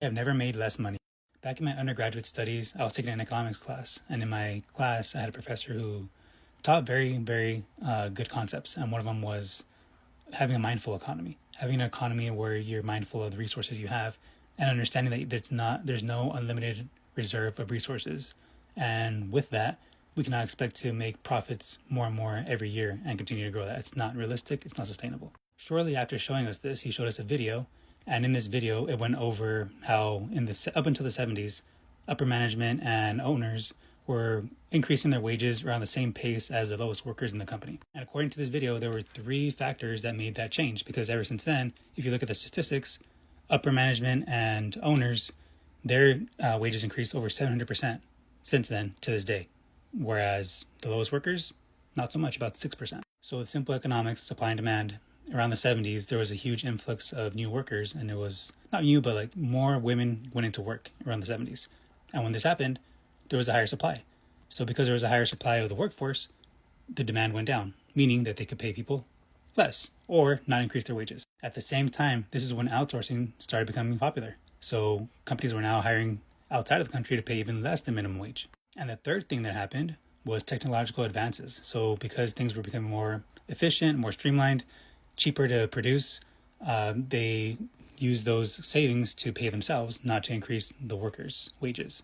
I've never made less money. Back in my undergraduate studies, I was taking an economics class, and in my class, I had a professor who taught very good concepts, and one of them was having a mindful economy, having an economy where you're mindful of the resources you have, and understanding that there's no unlimited reserve of resources, and with that, we cannot expect to make profits more and more every year and continue to grow that. It's not realistic. It's not sustainable. Shortly after showing us this, he showed us a video, and in this video, it went over how up until the 70s, upper management and owners were increasing their wages around the same pace as the lowest workers in the company. And according to this video, there were 3 factors that made that change, because ever since then, if you look at the statistics, upper management and owners, their wages increased over 700% since then to this day, whereas the lowest workers, not so much, about 6%. So with simple economics, supply and demand, around the 70s, there was a huge influx of new workers, and it was not new, but like more women went into work around the 70s. And when this happened, there was a higher supply. So because there was a higher supply of the workforce, the demand went down, meaning that they could pay people less or not increase their wages. At the same time, this is when outsourcing started becoming popular. So companies were now hiring outside of the country to pay even less than minimum wage. And the third thing that happened was technological advances. So because things were becoming more efficient, more streamlined, cheaper to produce, they used those savings to pay themselves, not to increase the workers' wages.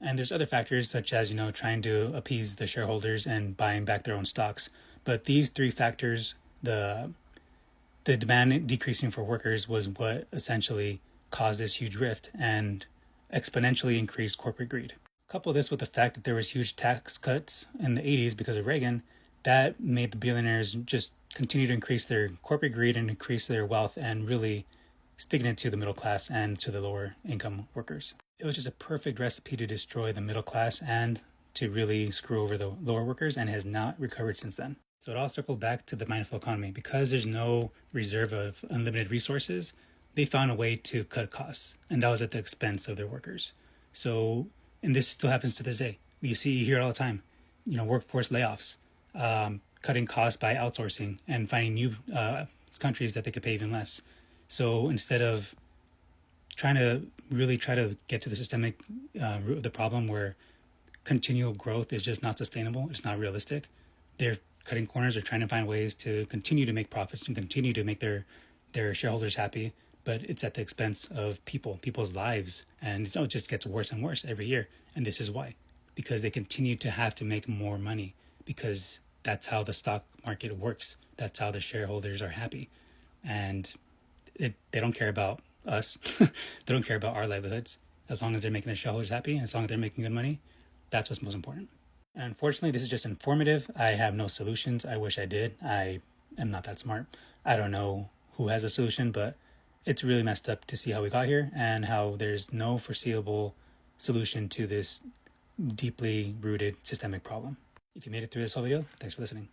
And there's other factors such as, trying to appease the shareholders and buying back their own stocks. But these 3 factors, the demand decreasing for workers, was what essentially caused this huge rift and exponentially increased corporate greed. Couple this with the fact that there was huge tax cuts in the 80s because of Reagan, that made the billionaires just continue to increase their corporate greed and increase their wealth and really sticking it to the middle class and to the lower income workers. It was just a perfect recipe to destroy the middle class and to really screw over the lower workers, and has not recovered since then. So it all circled back to the mindful economy. Because there's no reserve of unlimited resources, they found a way to cut costs, and that was at the expense of their workers. So, and this still happens to this day. You hear it all the time, workforce layoffs, cutting costs by outsourcing and finding new countries that they could pay even less. So instead of trying to get to the systemic root of the problem, where continual growth is just not sustainable, it's not realistic, they're cutting corners or trying to find ways to continue to make profits and continue to make their shareholders happy, but it's at the expense of people's lives, and it just gets worse and worse every year. And this is why, because they continue to have to make more money, because that's how the stock market works. That's how the shareholders are happy. And they don't care about us. They don't care about our livelihoods. As long as they're making their shareholders happy, and as long as they're making good money, that's what's most important. And unfortunately, this is just informative. I have no solutions. I wish I did. I am not that smart. I don't know who has a solution, but it's really messed up to see how we got here and how there's no foreseeable solution to this deeply rooted systemic problem. If you made it through this whole video, thanks for listening.